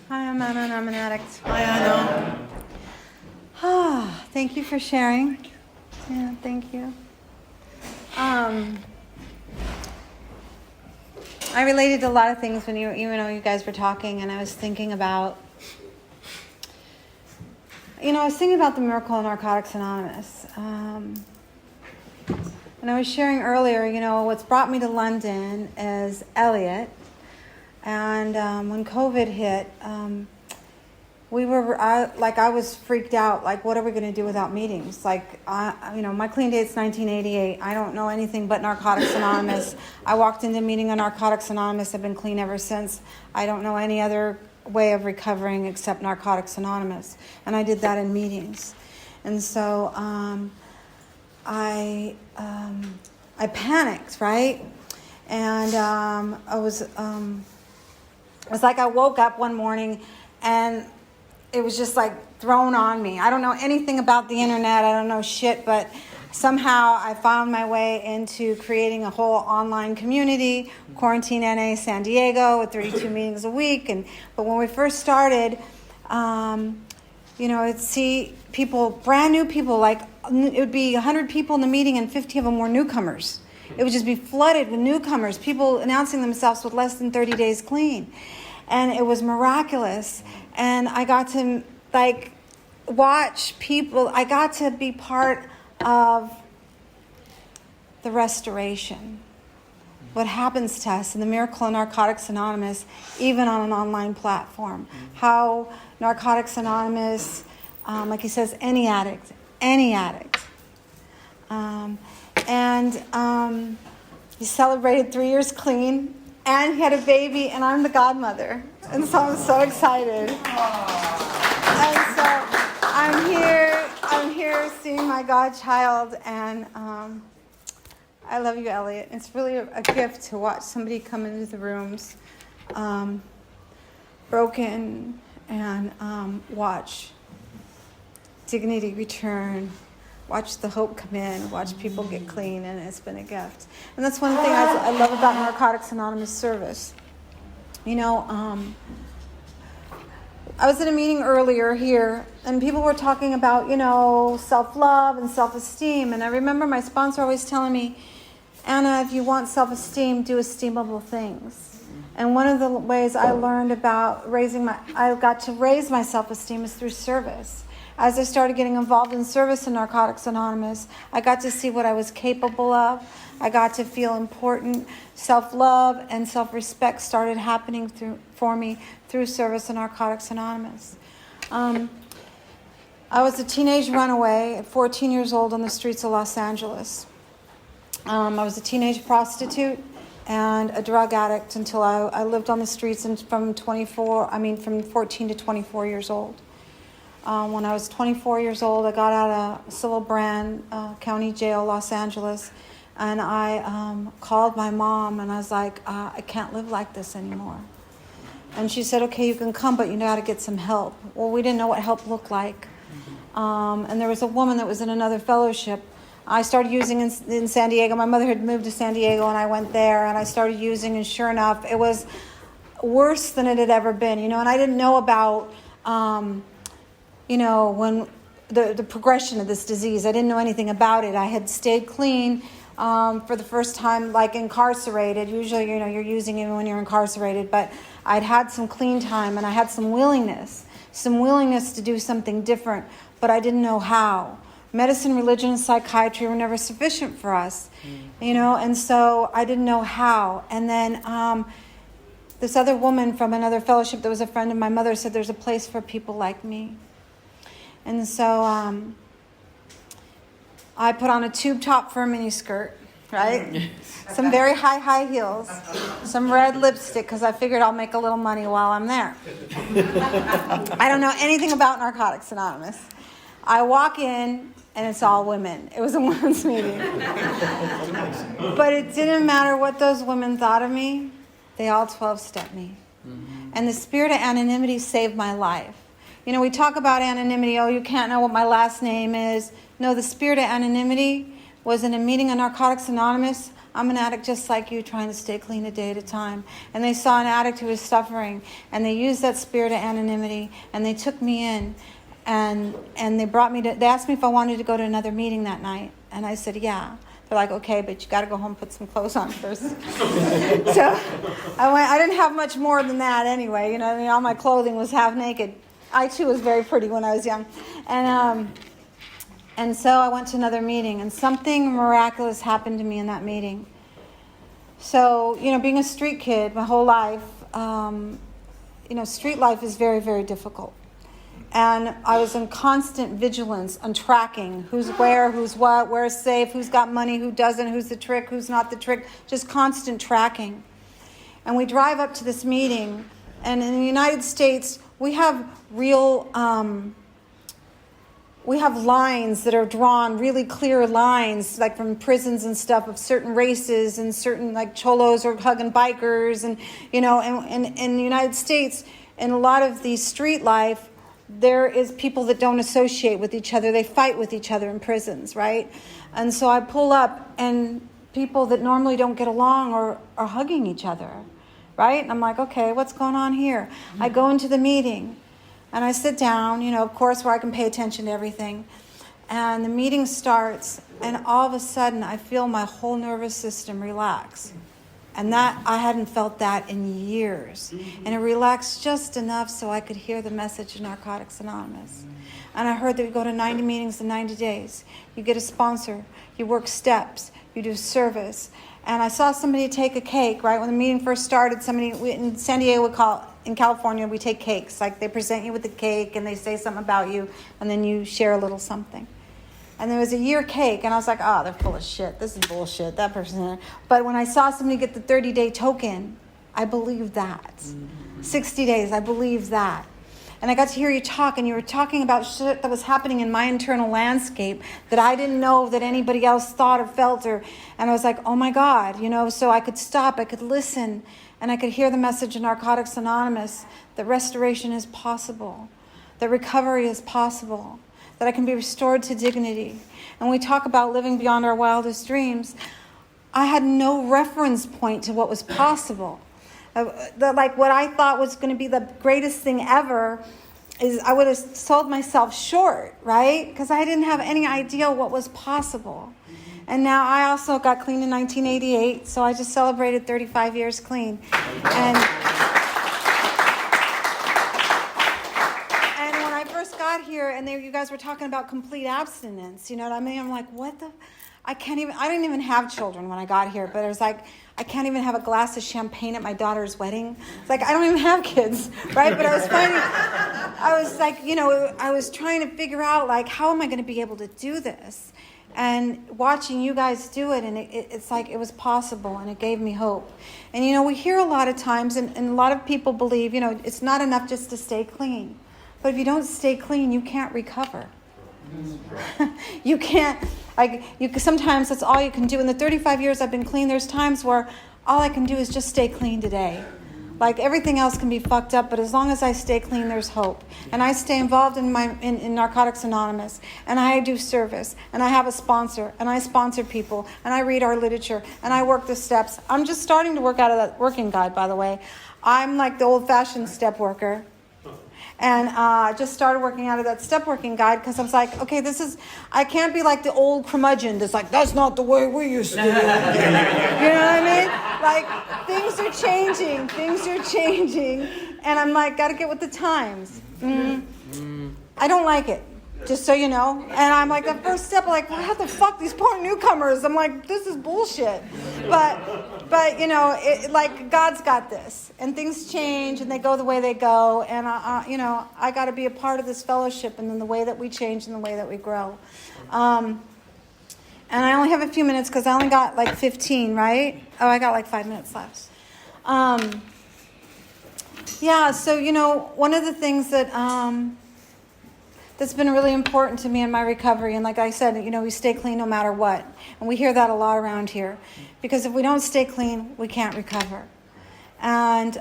Hi, I'm Anna, and I'm an addict. Hi, Anna. Thank you for sharing. Yeah, thank you. I related to a lot of things when you guys were talking, and I was thinking about, the miracle of Narcotics Anonymous. And I was sharing earlier, what's brought me to London is Elliot. And when COVID hit, I was freaked out. Like, what are we going to do without meetings? Like, my clean date's 1988. I don't know anything but Narcotics Anonymous. I walked into a meeting on Narcotics Anonymous. I've been clean ever since. I don't know any other way of recovering except Narcotics Anonymous. And I did that in meetings. And so I panicked, right? And it was like I woke up one morning and it was just like thrown on me. I don't know anything about the internet. I don't know shit, but somehow I found my way into creating a whole online community, Quarantine NA San Diego, with 32 meetings a week. But when we first started, I'd see people, brand new people, like it would be 100 people in the meeting and 50 of them were newcomers. It would just be flooded with newcomers, people announcing themselves with less than 30 days clean. And it was miraculous. And I got to watch people. I got to be part of the restoration. What happens to us in the miracle of Narcotics Anonymous, even on an online platform. How Narcotics Anonymous, like he says, any addict. He celebrated 3 years clean, and he had a baby, and I'm the godmother. And so I'm so excited. And so I'm here seeing my godchild, and I love you, Elliot. It's really a gift to watch somebody come into the rooms broken and watch dignity return. Watch the hope come in, watch people get clean, and it's been a gift. And that's one thing I love about Narcotics Anonymous service. I was in a meeting earlier here, and people were talking about, self-love and self-esteem. And I remember my sponsor always telling me, Anna, if you want self-esteem, do esteemable things. And one of the ways I learned about I got to raise my self-esteem is through service. As I started getting involved in service in Narcotics Anonymous, I got to see what I was capable of. I got to feel important. Self-love and self-respect started happening for me through service in Narcotics Anonymous. I was a teenage runaway at 14 years old on the streets of Los Angeles. I was a teenage prostitute and a drug addict until I lived on the streets from 14 to 24 years old. When I was 24 years old, I got out of Civil Brand County Jail, Los Angeles, and I called my mom, and I was like, I can't live like this anymore. And she said, okay, you can come, but you got to get some help. Well, we didn't know what help looked like. And there was a woman that was in another fellowship. I started using in San Diego. My mother had moved to San Diego, and I went there, and I started using, and sure enough, it was worse than it had ever been, and I didn't know about... when the progression of this disease, I didn't know anything about it. I had stayed clean for the first time, like incarcerated. Usually, you're using it when you're incarcerated, but I'd had some clean time, and I had some willingness to do something different, but I didn't know how. Medicine, religion, and psychiatry were never sufficient for us, and so I didn't know how. And then this other woman from another fellowship that was a friend of my mother said, there's a place for people like me. And so I put on a tube top for a mini skirt, right? Some very high heels, some red lipstick, because I figured I'll make a little money while I'm there. I don't know anything about Narcotics Anonymous. I walk in, and it's all women. It was a women's meeting. But it didn't matter what those women thought of me. They all 12-stepped me. And the spirit of anonymity saved my life. We talk about anonymity. Oh, you can't know what my last name is. No, the spirit of anonymity was in a meeting of Narcotics Anonymous. I'm an addict just like you, trying to stay clean a day at a time. And they saw an addict who was suffering, and they used that spirit of anonymity, and they took me in, and they brought me to, they asked me if I wanted to go to another meeting that night, and I said, yeah. They're like, okay, but you got to go home and put some clothes on first. So I went. I didn't have much more than that anyway. You know, I mean, all my clothing was half naked. I too was very pretty when I was young, and so I went to another meeting, and something miraculous happened to me in that meeting. So, you know, being a street kid my whole life, you know, street life is very, very difficult. And I was in constant vigilance on tracking who's where, who's what, where's safe, who's got money, who doesn't, who's the trick, who's not the trick, just constant tracking. And we drive up to this meeting, and in the United States, we have real... we have lines that are drawn, really clear lines, like from prisons and stuff, of certain races and certain, like, cholos or hugging bikers. And, you know, and in the United States, in a lot of the street life, there is people that don't associate with each other. They fight with each other in prisons, right? And so I pull up, and people that normally don't get along are hugging each other, right? And I'm like, okay, what's going on here? I go into the meeting. And I sit down, you know, of course, where I can pay attention to everything. And the meeting starts, and all of a sudden, I feel my whole nervous system relax. And that, I hadn't felt that in years. And it relaxed just enough so I could hear the message of Narcotics Anonymous. And I heard that you go to 90 meetings in 90 days. You get a sponsor. You work steps. You do service. And I saw somebody take a cake, right? When the meeting first started, in San Diego, in California, we take cakes. Like, they present you with the cake, and they say something about you, and then you share a little something. And there was a year cake, and I was like, oh, they're full of shit. This is bullshit. That person. But when I saw somebody get the 30-day token, I believed that. 60 days, I believed that. And I got to hear you talk, and you were talking about shit that was happening in my internal landscape that I didn't know that anybody else thought or felt, and I was like, oh my God, you know, so I could stop, I could listen, and I could hear the message of Narcotics Anonymous that restoration is possible, that recovery is possible, that I can be restored to dignity. And we talk about living beyond our wildest dreams. I had no reference point to what was possible. Like, what I thought was going to be the greatest thing ever is I would have sold myself short, right? Because I didn't have any idea what was possible. And now I also got clean in 1988, so I just celebrated 35 years clean. And when I first got here, and you guys were talking about complete abstinence, you know what I mean? I'm like, what the... I didn't even have children when I got here, but it was like, I can't even have a glass of champagne at my daughter's wedding. It's like, I don't even have kids, right? But I was like, you know, I was trying to figure out, like, how am I going to be able to do this? And watching you guys do it, and it's like it was possible, and it gave me hope. And, you know, we hear a lot of times, and a lot of people believe, you know, it's not enough just to stay clean. But if you don't stay clean, you can't recover. You can't, like, sometimes that's all you can do. In the 35 years I've been clean, there's times where all I can do is just stay clean today. Like, everything else can be fucked up, but as long as I stay clean, there's hope. And I stay involved in Narcotics Anonymous, and I do service, and I have a sponsor, and I sponsor people, and I read our literature, and I work the steps. I'm just starting to work out of that working guide, by the way. I'm like the old-fashioned step worker. And I just started working out of that step working guide because I was like, okay, I can't be like the old curmudgeon that's like, that's not the way we used to do it. You know what I mean? Like, things are changing. And I'm like, got to get with the times. I don't like it, just so you know. And I'm like, the first step, I'm like, what the fuck, these poor newcomers. I'm like, this is bullshit. But you know, like, God's got this, and things change, and they go the way they go, and you know, I got to be a part of this fellowship, and then the way that we change and the way that we grow. And I only have a few minutes because I only got like 15, right? Oh, I got like 5 minutes left. Yeah. So, you know, one of the things that that's been really important to me in my recovery. And like I said, you know, we stay clean no matter what. And we hear that a lot around here. Because if we don't stay clean, we can't recover. And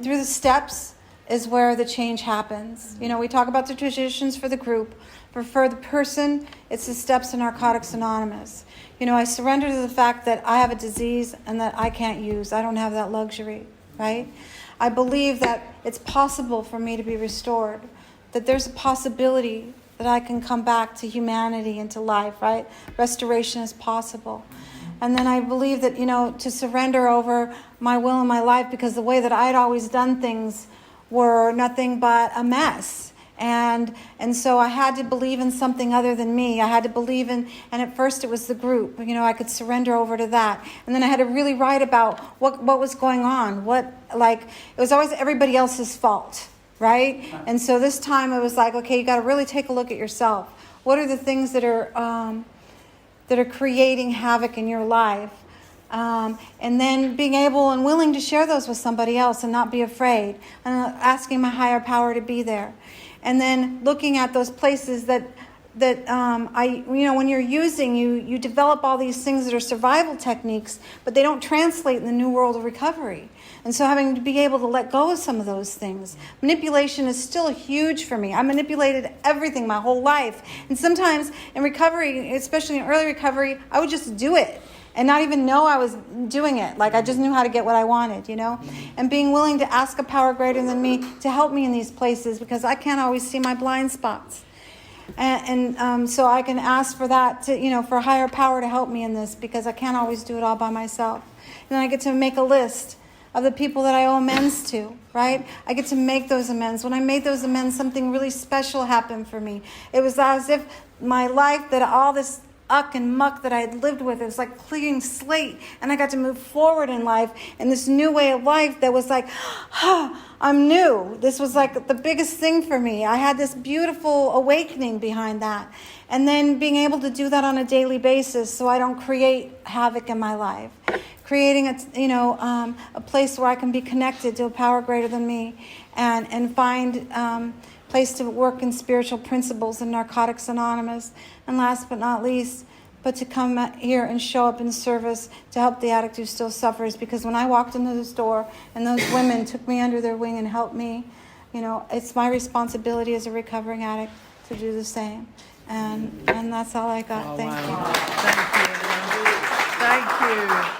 through the steps is where the change happens. You know, we talk about the traditions for the group, For the person, it's the steps in Narcotics Anonymous. You know, I surrender to the fact that I have a disease and that I can't use. I don't have that luxury, right? I believe that it's possible for me to be restored, that there's a possibility that I can come back to humanity and to life, right? Restoration is possible. And then I believe that, you know, to surrender over my will and my life, because the way that I'd always done things were nothing but a mess. And so I had to believe in something other than me. I had to believe in, and at first it was the group. You know, I could surrender over to that. And then I had to really write about what was going on. It was always everybody else's fault, right? And so this time it was like, okay, you got to really take a look at yourself. What are the things that are creating havoc in your life? And then being able and willing to share those with somebody else and not be afraid, and asking my higher power to be there. And then looking at those places that when you're using, you develop all these things that are survival techniques, but they don't translate in the new world of recovery. And so having to be able to let go of some of those things. Manipulation is still huge for me. I manipulated everything my whole life. And sometimes in recovery, especially in early recovery, I would just do it and not even know I was doing it. Like I just knew how to get what I wanted, you know? And being willing to ask a power greater than me to help me in these places, because I can't always see my blind spots. And so I can ask for that, for a higher power to help me in this, because I can't always do it all by myself. And then I get to make a list of the people that I owe amends to, right? I get to make those amends. When I made those amends, something really special happened for me. It was as if my life, that all this uck and muck that I had lived with, it was like clearing slate, and I got to move forward in life in this new way of life that was like, I'm new. This was like the biggest thing for me. I had this beautiful awakening behind that. And then being able to do that on a daily basis so I don't create havoc in my life. Creating a place where I can be connected to a power greater than me, and find place to work in spiritual principles in Narcotics Anonymous. And last but not least, but to come here and show up in service to help the addict who still suffers. Because when I walked into this door and those women took me under their wing and helped me, it's my responsibility as a recovering addict to do the same. And that's all I got. Oh, Thank wow. you. Thank you. Thank you.